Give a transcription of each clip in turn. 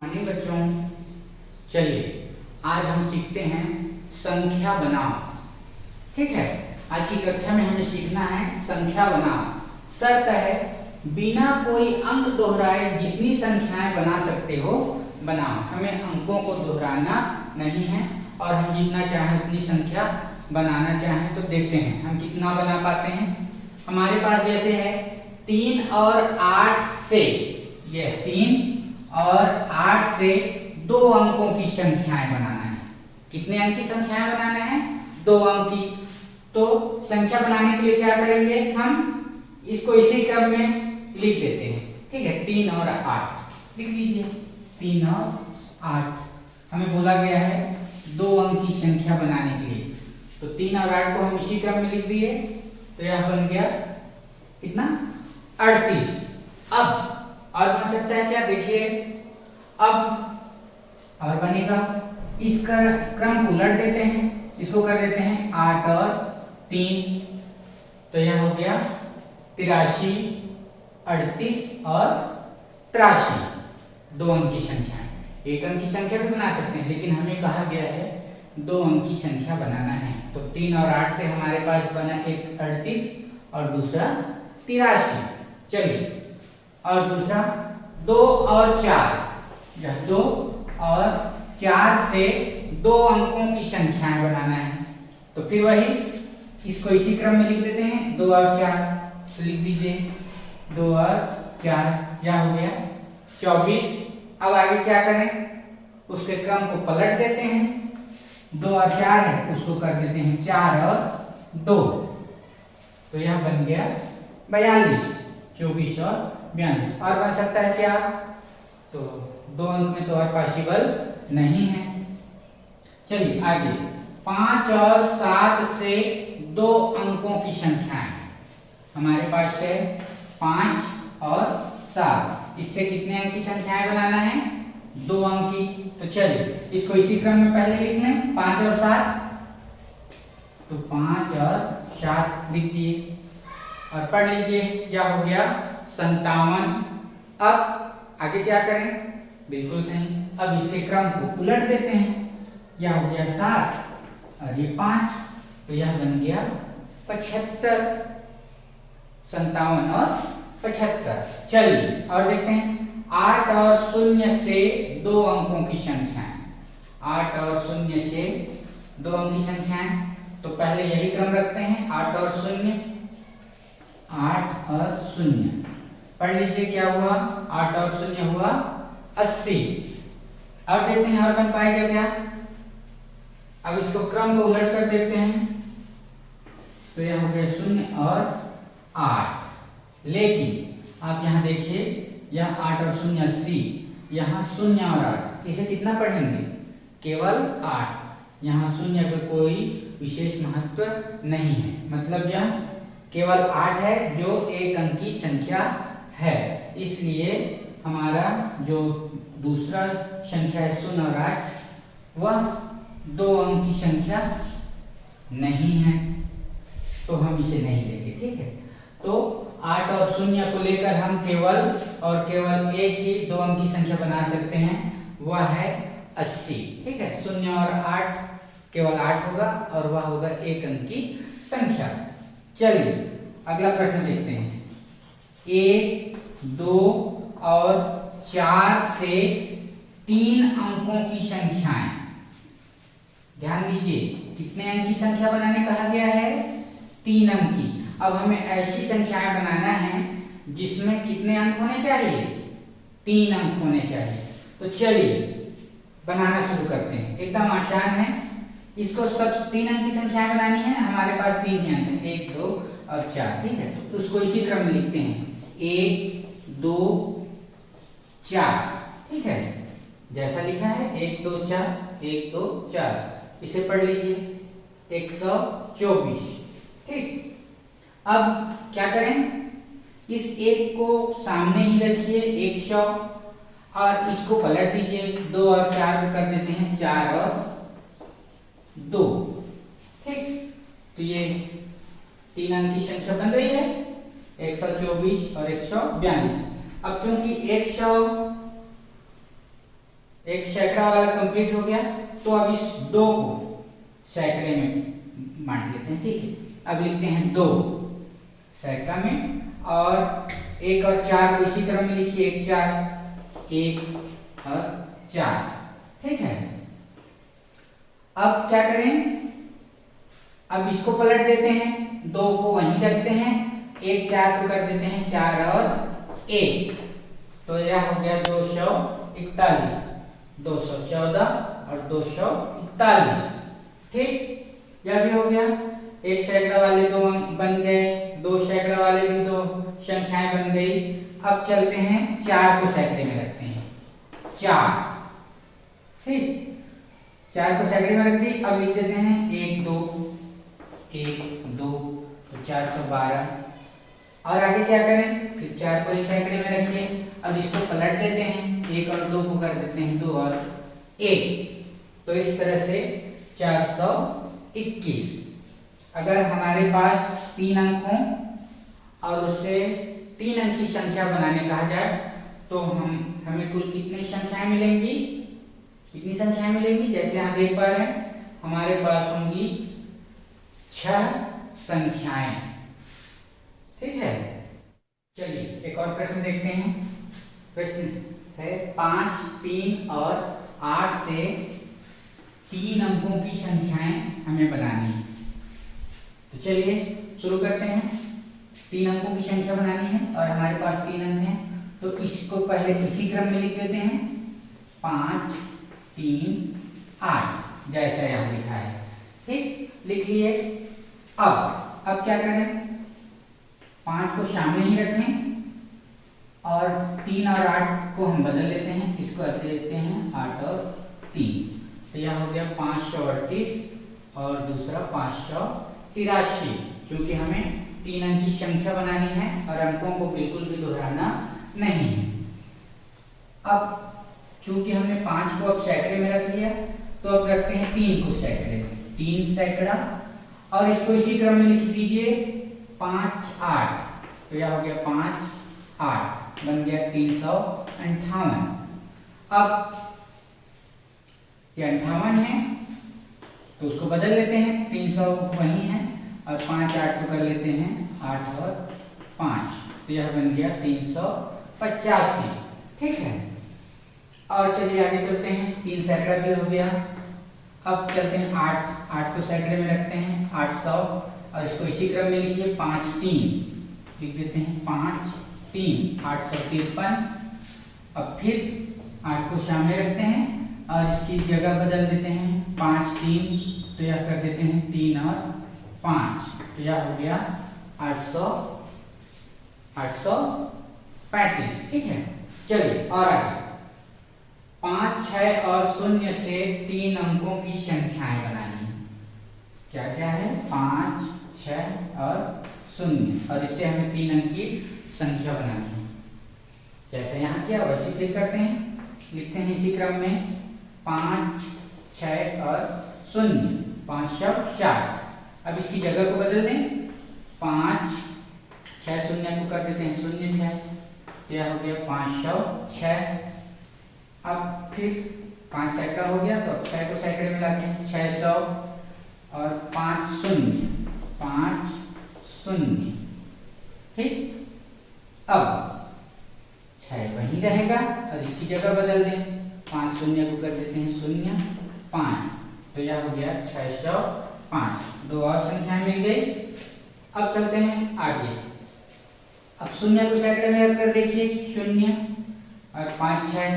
मानिए बच्चों, चलिए आज हम सीखते हैं संख्या बनाम। ठीक है, आज की कक्षा में हमें सीखना है संख्या बनाम। शर्त है बिना कोई अंक दोहराए जितनी संख्याएं बना सकते हो बनाओ। हमें अंकों को दोहराना नहीं है और हम जितना चाहें उतनी संख्या बनाना चाहें तो देखते हैं हम कितना बना पाते हैं। हमारे पास जैसे है 3 और 8 से, ये 3 और 8 से 2 अंकों की संख्याएं बनाना है। कितने अंक की संख्याएं बनाना है? 2 अंक की। तो संख्या बनाने के लिए क्या करेंगे, हम इसको इसी क्रम में लिख देते हैं। ठीक है, 3 और 8 लिख लीजिए। 3 और 8 हमें बोला गया है 2 अंक की संख्या बनाने के लिए, तो 3 और 8 को हम इसी क्रम में लिख दिए। तो यह बन गया कितना? 38। अब और बन सकता है क्या, देखिए अब और बनेगा, इसका क्रम को उलट देते हैं, इसको कर देते हैं 8 और 3, तो यह हो गया 83, 38 और 83। 2 अंक की संख्या, 1 अंक की संख्या भी बना सकते हैं, लेकिन हमें कहा गया है 2 अंक की संख्या बनाना है। तो 3 और 8 से हमारे पास बना एक 38 और दूसरा 83। चलिए, और दूसरा 2 और 4, यह 2 और 4 से 2 अंकों की संख्याएं बनाना है। तो फिर वही इसको इसी क्रम में लिख देते हैं 2 और 4, तो लिख दीजिए 2 और 4, यह हो गया 24। अब आगे क्या करें, उसके क्रम को पलट देते हैं, 2 और 4 है उसको कर देते हैं 4 और 2, तो यह बन गया 42। 24 और 42 और बन सकता है क्या, तो 2 अंक में तो और पॉसिबल नहीं है। चलिए आगे, 5 और 7 से 2 अंकों की संख्याएं हमारे पास है 5 और 7। इससे कितने अंक की संख्याएं बनाना है? 2 अंक की। तो चलिए इसको इसी क्रम में पहले लिख लें, 5 और 7, तो 5 और 7 लिख दिए और पढ़ लीजिए, यह हो गया 57। अब आगे क्या करें, बिल्कुल सही, अब इसके क्रम को उलट देते हैं, यह हो गया 7 और ये 5, तो यह बन गया 75। 57 और 75। चलिए और देखते हैं 8 और 0 से 2 अंकों की संख्याएं। 8 और 0 से 2 अंक की संख्याएं, तो पहले यही क्रम रखते हैं, 8 और 0, 8 और 0, पढ़ लीजिए क्या हुआ, 8 और 0 हुआ 80। अब देखते हैं और बन पाएगा क्या। अब इसको क्रम को उलट कर देते हैं, तो यह हो गया 0 और 8। लेकिन आप यहाँ देखिए, यह 8 और 0 80, यहाँ 0 और 8, इसे कितना पढ़ेंगे? केवल 8। यहाँ 0 का कोई विशेष महत्व नहीं है, मतलब यह केवल 8 है जो 1 अंक की संख्या है। इसलिए हमारा जो दूसरा संख्या है 0 और 8, वह 2 अंक की संख्या नहीं है, तो हम इसे नहीं लेंगे। ठीक है, तो 8 और 0 को लेकर हम केवल और केवल एक ही 2 अंक की संख्या बना सकते हैं, वह है 80। ठीक है, 0 और 8 केवल 8 होगा और वह होगा 1 अंक की संख्या। चलिए अगला प्रश्न देखते हैं। 1, 2 और 4 से 3 अंकों की संख्याएं, ध्यान दीजिए कितने अंक की संख्या बनाने कहा गया है? 3 अंक की। अब हमें ऐसी संख्याएं बनाना है जिसमें कितने अंक होने चाहिए? 3 अंक होने चाहिए। तो चलिए बनाना शुरू करते हैं, एकदम आसान है। इसको सब 3 अंक की संख्याएं बनानी है, हमारे पास 3 ही अंक है, 1, 2 और 4। ठीक है, तो उसको इसी क्रम में लिखते हैं, 1, 2, 4। ठीक है, जैसा लिखा है 1, 2, 4, 1, 2, 4, इसे पढ़ लीजिए 124। ठीक, अब क्या करें, इस 1 को सामने ही रखिए 100 और इसको पलट दीजिए, 2 और 4 को कर देते हैं 4 और 2। ठीक, तो ये 3 अंक की संख्या बन रही है 124 और 142। अब चूंकि 100 एक सैकड़ा वाला कंप्लीट हो गया, तो अब इस 2 को सैकड़े में बांट लेते हैं। ठीक है, अब लिखते हैं 2 सैकड़ा में, और 1 और 4 को इसी क्रम में लिखिए, 1 4, 1 और 4। ठीक है, अब क्या करें, अब इसको पलट देते हैं, 2 को वहीं रखते हैं, 1 4 को कर देते हैं 4 और 1, तो यह हो गया 241, 214 और 241। ठीक, यह भी हो गया। एक सैकड़ा वाले 2 बन गए, 2 सैकड़ा वाले भी 2 संख्याएं बन गई। अब चलते हैं 4 को सैकड़े में रखते हैं, 4। ठीक, 4 को सैकड़े में रख दी। अब लिख देते हैं 1 2 1 2, तो 412। और आगे क्या करें, फिर 4 को इस सैकड़े में रखिए। अब इसको पलट देते हैं, 1 और 2 को कर देते हैं 2 और 1, तो इस तरह से 421। अगर हमारे पास 3 अंक हों और उससे 3 अंक की संख्या बनाने कहा जाए, तो हमें कुल कितनी संख्याएं मिलेंगी, कितनी संख्याएं मिलेंगी? जैसे यहाँ देख पा रहे हैं, हमारे पास होंगी 6 संख्याएं। ठीक है, चलिए एक और प्रश्न देखते हैं। प्रश्न है 5, 3 और 8 से 3 अंकों की संख्याएं हमें बनानी है। तो चलिए शुरू करते हैं। 3 अंकों की संख्या बनानी है और हमारे पास 3 अंक हैं, तो इसको पहले इसी क्रम में लिख देते हैं, 5 3 8, जैसा यहाँ लिखा है। ठीक, लिख लिए। अब क्या करें, 5 को सामने ही रखें और 3 और 8 को हम बदल लेते हैं, इसको ऐसे लिखते हैं 8 और 3, तो यह हो गया 538 और दूसरा 583, क्योंकि हमें 3 अंक की संख्या बनानी है और अंकों को बिल्कुल भी दोहराना नहीं है। अब चूंकि हमने 5 को अब सैकड़े में रख लिया, तो अब रखते हैं 3 को सैकड़े में, 3 सैकड़ा, और इसको इसी क्रम में लिख दीजिए 5 8, तो यह हो गया 5 8, बन गया 358। अब ये 58 है, तो उसको बदल लेते हैं, 300 वही है और 5 8 को कर लेते हैं 8 और 5, तो यह बन गया 385। ठीक है, और चलिए आगे चलते हैं। 3 सैकड़ा भी हो गया। अब चलते हैं 8 को सैकड़े में रखते हैं, 800, और इसको इसी क्रम में लिखिए 5 3, लिख देते हैं 5 3, 853। अब फिर 8 को सामने रखते हैं और इसकी जगह बदल देते हैं, 5 3, तो यह कर देते हैं 3 और 5, तो यह हो गया 835। ठीक है, चलिए और आगे 5 6 और 0 से 3 अंकों की संख्याएं बनानी है। क्या क्या है, 5 6 और 0, और इससे हमें 3 अंक की संख्या बनानी है। जैसे यहाँ किया वैसे क्लिक करते हैं, लिखते हैं इसी क्रम में 5 6 और 0, 5 4। अब इसकी जगह को बदल दें, 5 6 0 को कर देते हैं 0 6, यह हो गया 506। अब फिर 5 सैकड़ा हो गया, तो 6 को सैकड़े में लाते हैं, 600 और 5 0। ठीक, अब 6 वहीं रहेगा और इसकी जगह बदल दें, 5 0 को कर देते हैं 0 5, तो यह हो गया 605। 2 और संख्याएं मिल गई। अब चलते हैं आगे। अब 0 को सैकड़े में रखकर देखिए, 0 और 5 6,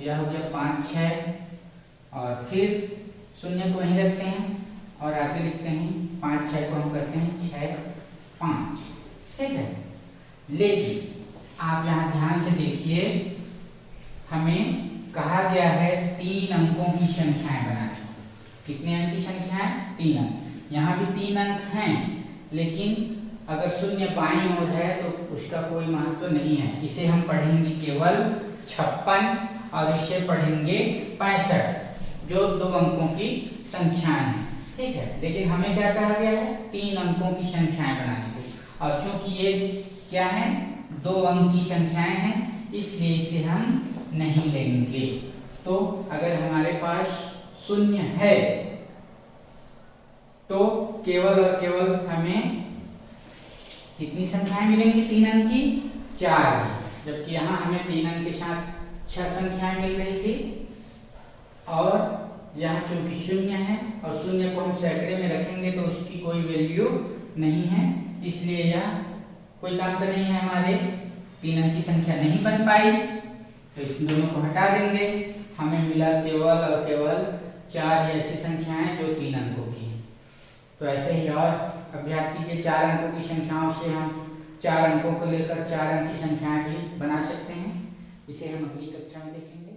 यह हो गया 5 6, और फिर 0 को वहीं रखते हैं और आगे लिखते हैं 5 6 को हम करते हैं 6 5। ठीक है, लेकिन आप यहाँ ध्यान से देखिए, हमें कहा गया है 3 अंकों की संख्याएं बनानी। कितने अंक की संख्याएं? 3 अंक। यहाँ भी 3 अंक हैं, लेकिन अगर 0 बाईं ओर है तो उसका कोई महत्व नहीं है। इसे हम पढ़ेंगे केवल 56 और इसे पढ़ेंगे 65, जो 2 अंकों की संख्याएं हैं। ठीक है, लेकिन हमें क्या कहा गया है, 3 अंकों की संख्याएं बनाने को। और चूंकि ये क्या है, 2 अंक की संख्याएं हैं, इसलिए इसे हम नहीं लेंगे। तो अगर हमारे पास शून्य है तो केवल और केवल हमें कितनी संख्याएं मिलेंगी? 3 अंक की 4, जबकि यहाँ हमें 3 अंक के साथ 6 संख्याएं मिल रही थी। और यहाँ चूंकि शून्य है और शून्य को हम सैकड़े में रखेंगे तो उसकी कोई वैल्यू नहीं है, इसलिए यह कोई काम का नहीं है, हमारे 3 अंक की संख्या नहीं बन पाई। तो इन दोनों को हटा देंगे, हमें मिला केवल और केवल 4 ऐसी संख्याएं जो 3 अंकों की हैं। तो ऐसे ही और अभ्यास कीजिए। 4 अंकों की संख्याओं से हम 4 अंकों को लेकर 4 अंक की संख्याएं भी बना सकते हैं। इसे हम अगली कक्षा में देखेंगे।